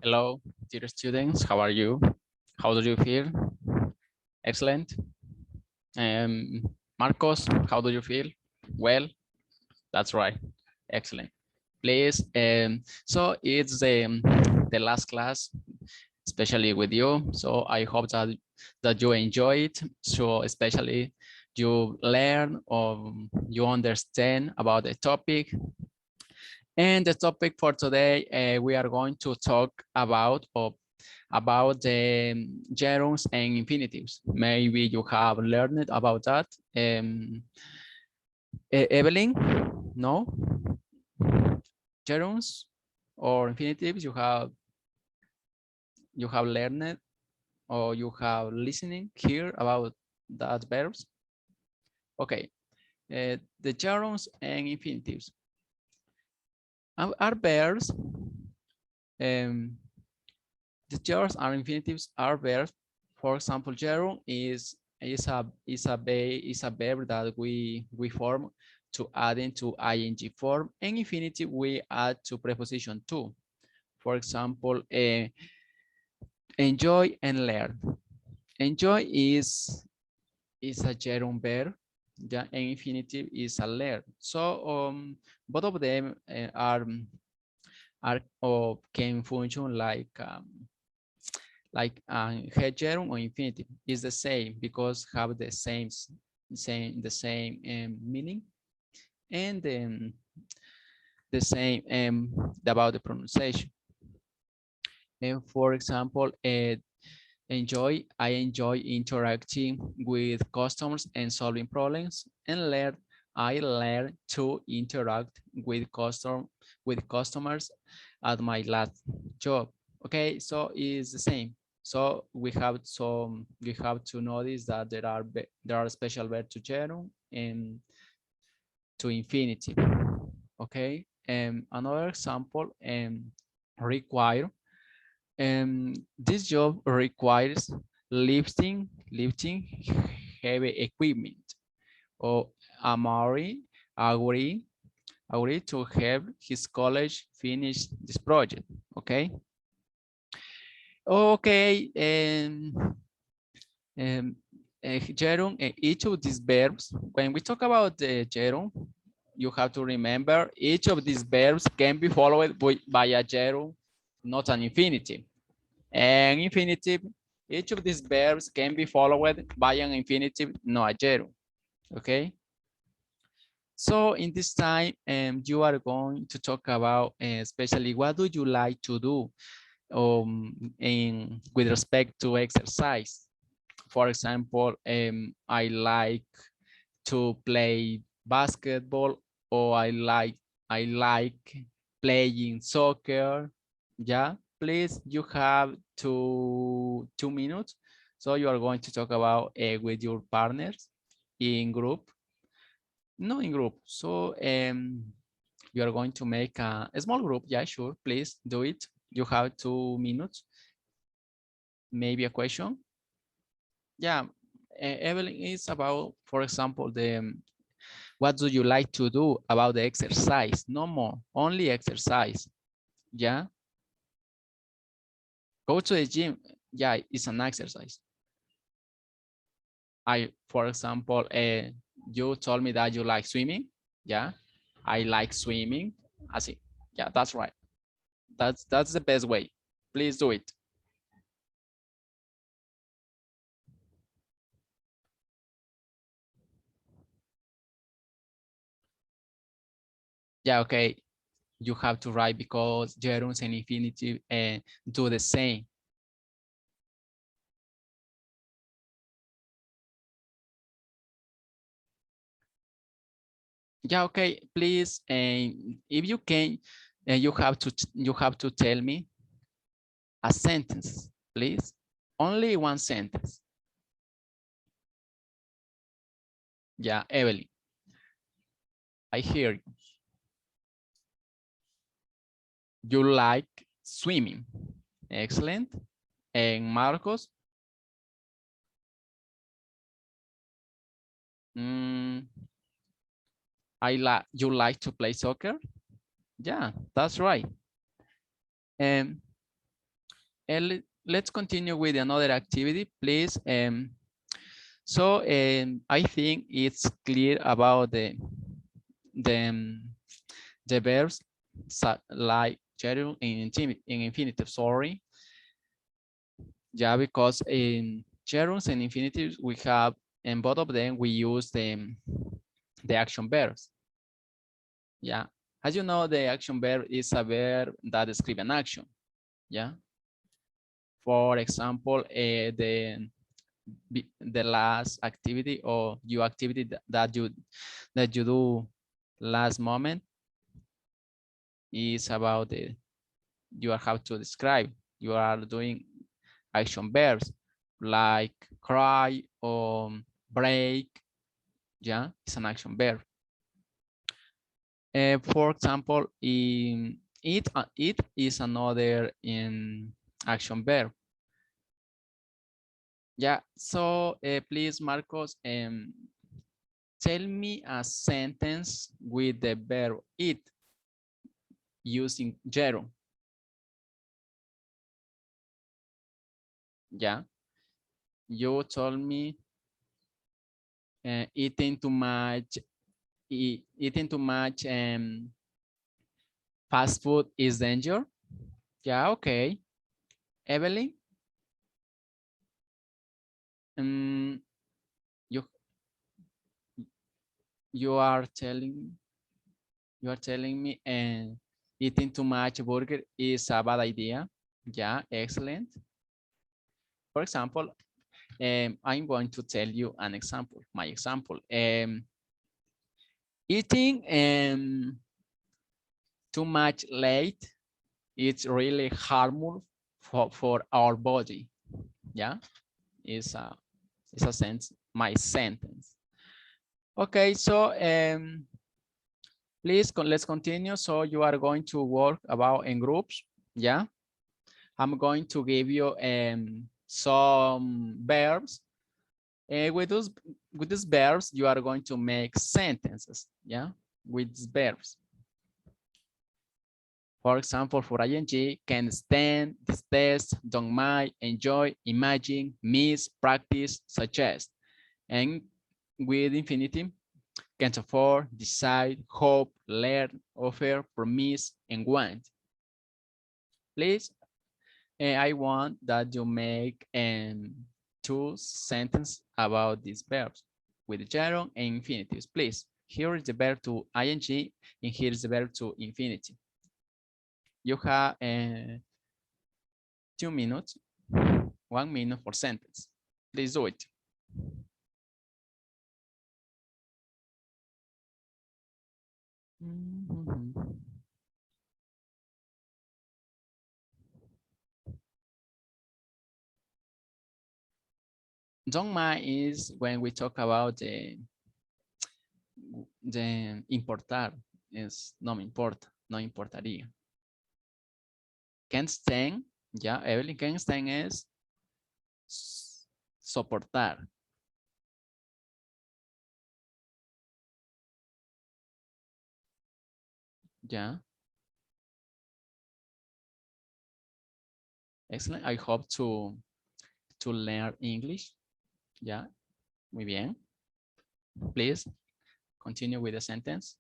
Hello, dear students. How are you? How do you feel? Excellent. Um, Marcos, how do you feel? Well, that's right. Excellent. Please. So it's the last class, especially with you. So I hope that you enjoy it. So especially you learn or you understand about the topic. And the topic for today, we are going to talk about the gerunds and infinitives. Maybe you have learned about that. Evelyn, no? Gerunds or infinitives you have learned or you have listening here about that verbs. Okay, the gerunds and infinitives are verbs. Um, the gerunds and infinitives are verbs. For example, gerund is a verb that we form to add into ing form, and infinitive we add to preposition to. For example, enjoy and learn. Enjoy is a gerund verb, yeah, and infinitive is a learn. So both of them are or can function like head gerund or infinitive is the same because have the same meaning and the same about the pronunciation. And for example, I enjoy interacting with customers and solving problems, and I learn to interact with customers at my last job. Okay, so it's the same. So we have to notice that there are special verbs to gerund and to infinitive. Okay, another example require. This job requires lifting heavy equipment. Or Amari agree agreed to have his college finish this project. Okay. Okay. Um, gerund, each of these verbs, when we talk about the gerund, you have to remember each of these verbs can be followed by a gerund, not an infinitive. And infinitive, each of these verbs can be followed by an infinitive, not a gerund. Okay. So in this time, you are going to talk about especially what do you like to do with respect to exercise. For example, I like to play basketball, or I like playing soccer. Yeah, please, you have two minutes. So you are going to talk about with your partners in group, no in group. So you are going to make a small group. Yeah, sure, please do it. You have 2 minutes. Maybe a question. Yeah, Evelyn is about, for example, what do you like to do about the exercise? No more, only exercise. Yeah, go to the gym. Yeah, it's an exercise. For example, you told me that you like swimming. Yeah, I like swimming. I see. Yeah, that's right. That's the best way. Please do it. Yeah, okay. You have to write because gerunds and infinitive do the same. Yeah, okay. Please, and if you can, you have to tell me a sentence, please. Only one sentence. Yeah, Evelyn, I hear you. You like swimming. Excellent. And Marcos, mm, you like to play soccer. Yeah, that's right. Let's continue with another activity, please. I think it's clear about the, the verbs like gerund in infinitive, sorry. Yeah, because in gerunds and infinitives we have, and both of them we use the action verbs. Yeah, as you know, the action verb is a verb that describes an action. Yeah. For example, the last activity or your activity that you do last moment is about the you have to describe. You are doing action verbs like cry or break. Yeah, it's an action verb. For example, in it is another in action verb. Yeah, so please, Marcos, tell me a sentence with the verb it using gerund. Yeah, you told me eating too much, eating too much fast food is danger. Yeah, okay. Evelyn, um, you you are telling you are telling me and eating too much burger is a bad idea. Yeah, excellent. For example, I'm going to tell you an example. My example. Eating too much late, it's really harmful for our body. Yeah, it's a sense, my sentence. Okay, so please let's continue. So you are going to work about in groups. Yeah, I'm going to give you some verbs. With these verbs, you are going to make sentences. Yeah, with these verbs. For example, for ing, can stand, detest, don't mind, enjoy, imagine, miss, practice, suggest. And with infinitive, can afford, decide, hope, learn, offer, promise, and want. Please, I want that you make two sentences about these verbs with gerund and infinitives. Please, here is the verb to ing and here is the verb to infinitive. You have 2 minutes, 1 minute for sentence. Please do it. Don't mind is when we talk about the importar, is no me importa, no importaría. Can stand, ya, Evelyn, can stand es soportar. Ya. Excellent. I hope to learn English. Ya. Muy bien. Please continue with the sentence.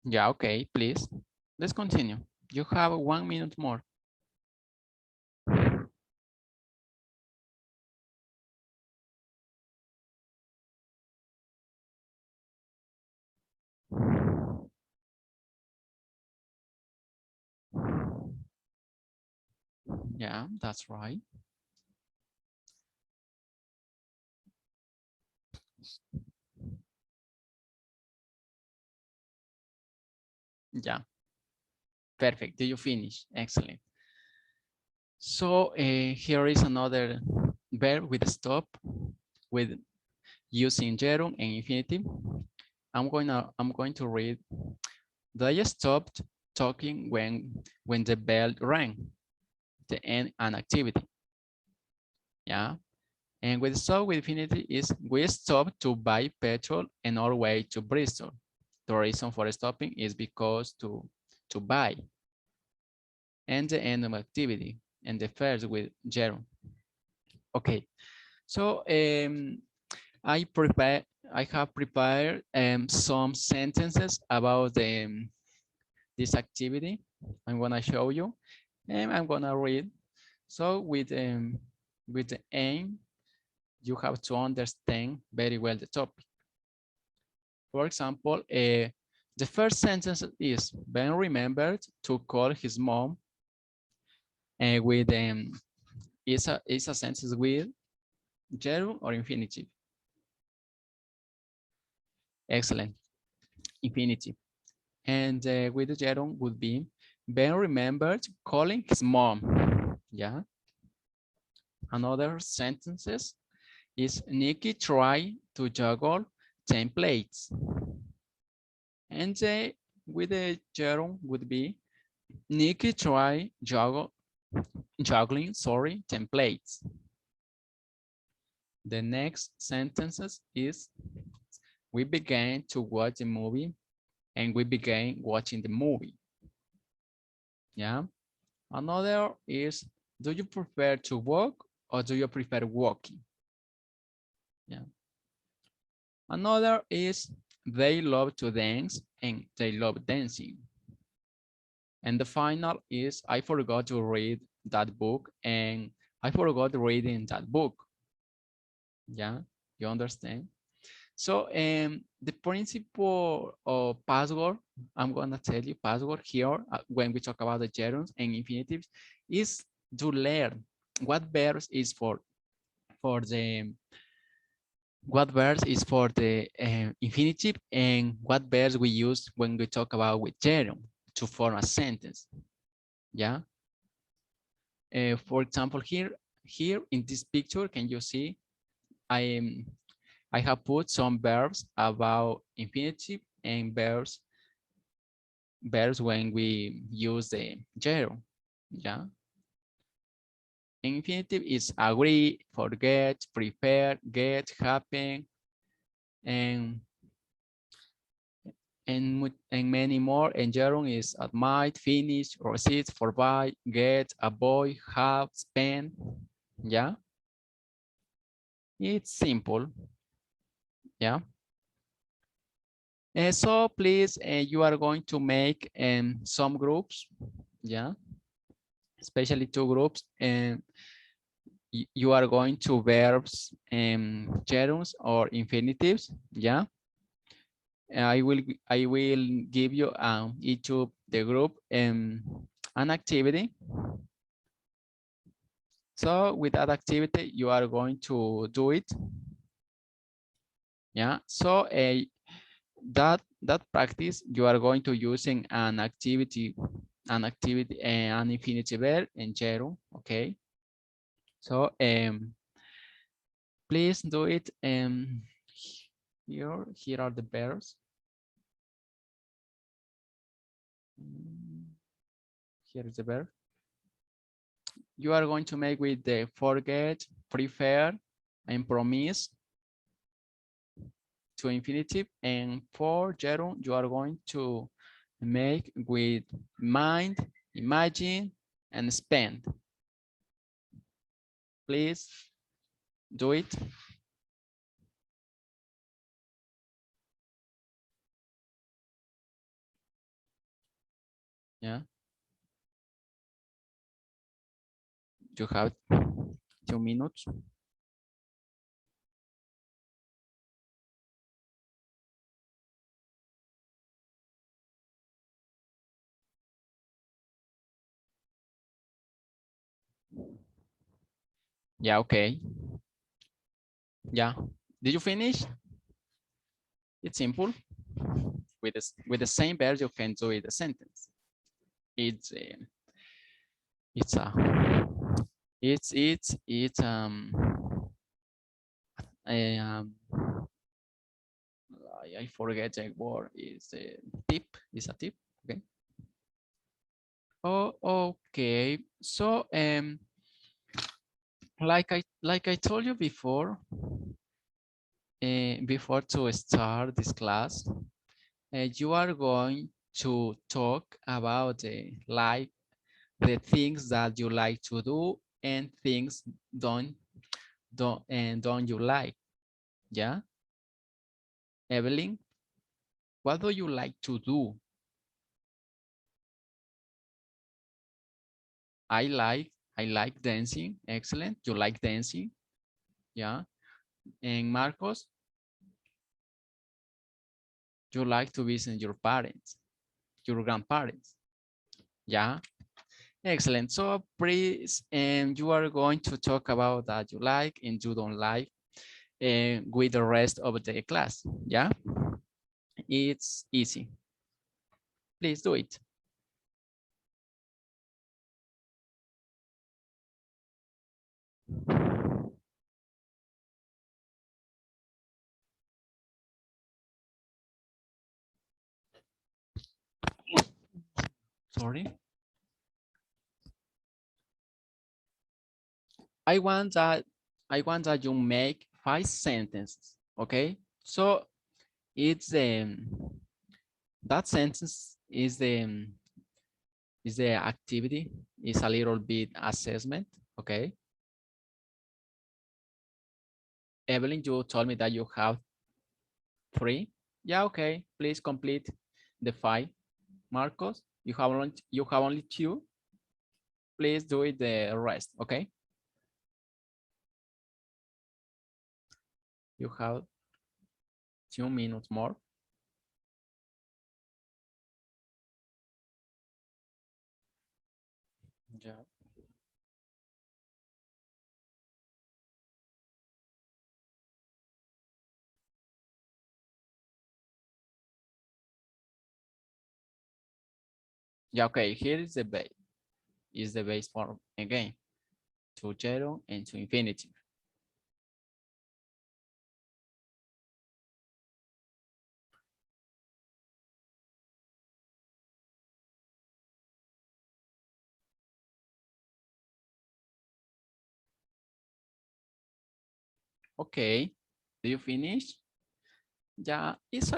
Yeah, okay, please. Let's continue. You have 1 minute more. Yeah, that's right. Yeah, perfect. Did you finish? Excellent. So here is another verb with stop with using gerund and infinitive. I'm going to read. They stopped talking when the bell rang to end an activity. Yeah. And with stop with infinity is we stop to buy petrol on our way to Bristol. The reason for stopping is because to buy. And the end of activity. And the first with gerund. Okay. So I have prepared some sentences about this activity. I'm gonna show you, and I'm gonna read. So with the aim, you have to understand very well the topic. For example, the first sentence is Ben remembered to call his mom, and with is a sentence with gerund or infinitive. Excellent, infinitive. And with the gerund would be Ben remembered calling his mom. Yeah. Another sentences is Nikki tried to juggle 10 plates. And with the gerund would be Nikki tried juggling, sorry, 10 plates. The next sentences is we began to watch the movie and we began watching the movie. Yeah. Another is, do you prefer to walk or do you prefer walking? Yeah. Another is, they love to dance and they love dancing. And the final is, I forgot to read that book and I forgot reading that book. Yeah, you understand? So the principle of password, I'm gonna tell you password here when we talk about the gerunds and infinitives is to learn what verbs is for the what verbs is for the infinitive and what verbs we use when we talk about with gerund to form a sentence. Yeah. For example, here in this picture, can you see I am I have put some verbs about infinitive and verbs when we use the gerund. Yeah. Infinitive is agree, forget, prepare, get, happen, and and many more. And gerund is admit, finish, receive, provide, get, avoid, have, spend. Yeah. It's simple. Yeah. So please, you are going to make some groups. Yeah. Especially two groups, and you are going to verbs and gerunds or infinitives. Yeah. I will give you each of the group an activity. So with that activity, you are going to do it. Yeah. So that practice you are going to using an infinitive verb and gerund. Okay. So please do it. Here are the verbs. Here is the verb. You are going to make with the forget, prefer, and promise to infinitive. And for gerund, you are going to make with mind, imagine, and spend. Please do it. Yeah, you have 2 minutes. Yeah, okay. Yeah. Did you finish? It's simple. With the same verb, you can do it a sentence. It's it's a it's a, I forget the word. Is a tip. Is a tip. Okay. Oh, okay. So Like I told you before to start this class, you are going to talk about the things that you like to do and things don't you like. Yeah, Evelyn, what do you like to do? I like I like dancing. Excellent. You like dancing. Yeah. And Marcos, you like to visit your parents, your grandparents. Yeah. Excellent. So please, you are going to talk about that you like and you don't like with the rest of the class. Yeah. It's easy. Please do it. Sorry. I want that I want that you make 5 sentences. Okay. So it's that sentence is the activity, is a little bit assessment. Okay. Evelyn, you told me that you have 3. Yeah, okay. Please complete the 5. Marcos, you have only 2. Please do it the rest. Okay. You have 2 minutes more. Yeah. Yeah, okay. Here is the base. Is the base form again to zero and to infinity. Okay. Do you finish? Yeah, it's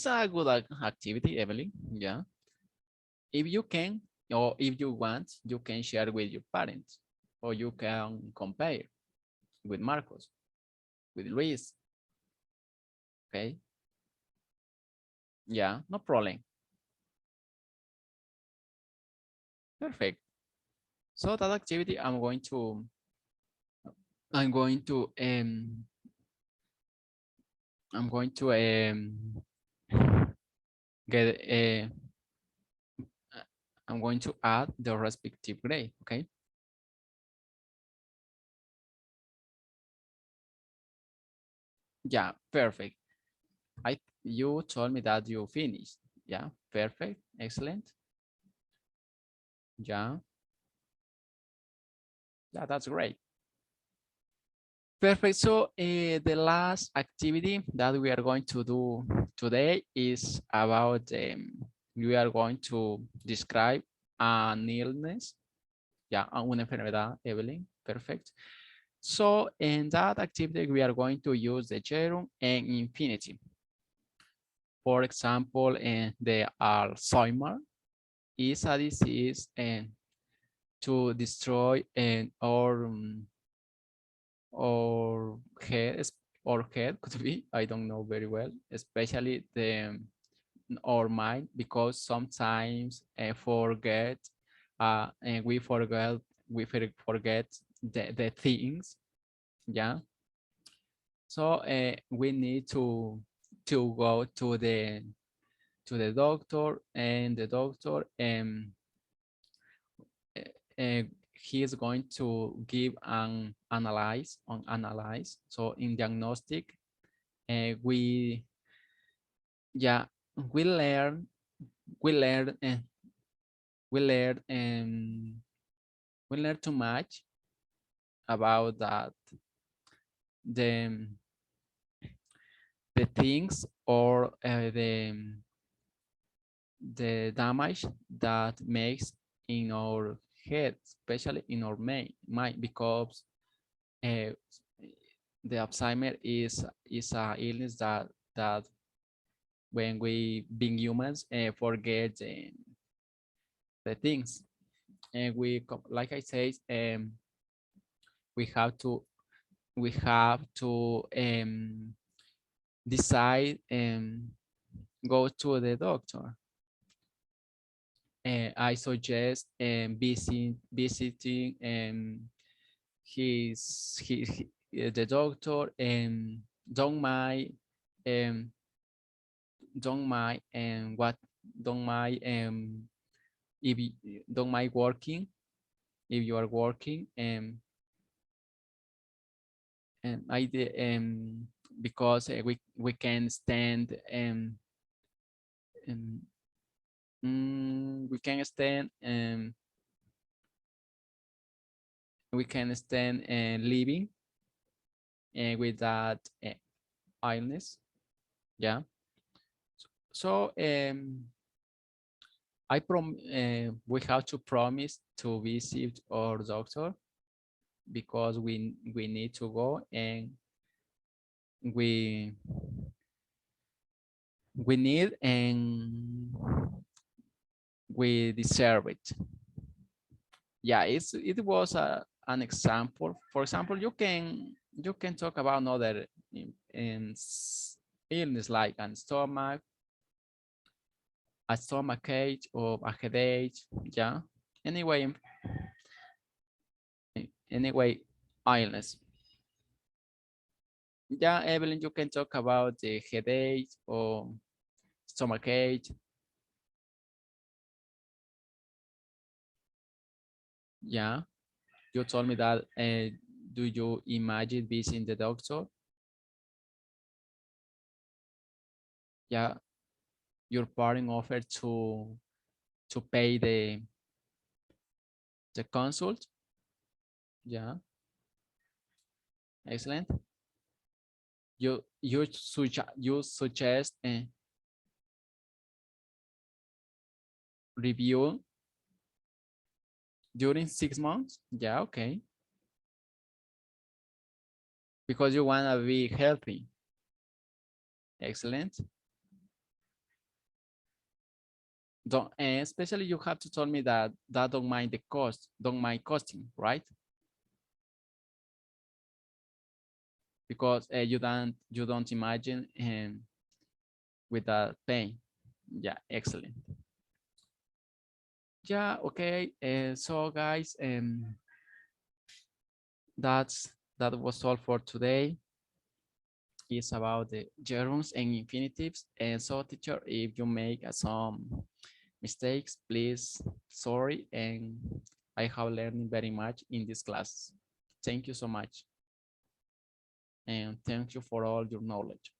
a good activity, Evelyn. Yeah. If you can, or if you want, you can share with your parents, or you can compare with Marcos, with Luis. Okay. Yeah, no problem. Perfect. So that activity, I'm going to get I'm going to add the respective grade. Okay. Yeah, perfect. You told me that you finished. Yeah, perfect. Excellent. Yeah, yeah, that's great. Perfect. So the last activity that we are going to do today is about we are going to describe an illness. Yeah, una enfermedad, Evelyn. Perfect. So in that activity, we are going to use the gerund and infinitive. For example, the Alzheimer is a disease and to destroy and or head or head could be, I don't know very well, especially the our mind, because sometimes and we forget the things. Yeah. So we need to go to the doctor, and the doctor he is going to give an analyze. So in diagnostic, we yeah we learn we learn we learn we learn too much about that the the things or the damage that makes in our head, especially in our mind, because uh, the Alzheimer is a illness that when we being humans forget the things, and like I said, we have to we have to decide and go to the doctor. I suggest visiting the doctor, and don't mind um, don't mind and what don't mind if you don't mind working, if you are working, and because we can stand um, we can stand we can stand living with that illness. Yeah. So we have to promise to visit our doctor, because we need to go, and we we need and we deserve it. Yeah, it was an example. For example, you can talk about another illness like a stomach ache or a headache. Yeah. Anyway, anyway, illness. Yeah, Evelyn, you can talk about the headache or stomach ache. Yeah, you told me that. Do you imagine visiting the doctor? Yeah, your parent offered to pay the consult. Yeah, excellent. You suggest a review during 6 months. Yeah, okay, because you wanna be healthy. Excellent. Don't, and especially you have to tell me that don't mind the cost, don't mind costing, right? Because you don't imagine with that pain. Yeah, excellent. Yeah, okay. So guys, that was all for today. It's about the gerunds and infinitives. And so, teacher, if you make some mistakes, please sorry. And I have learned very much in this class. Thank you so much, and thank you for all your knowledge.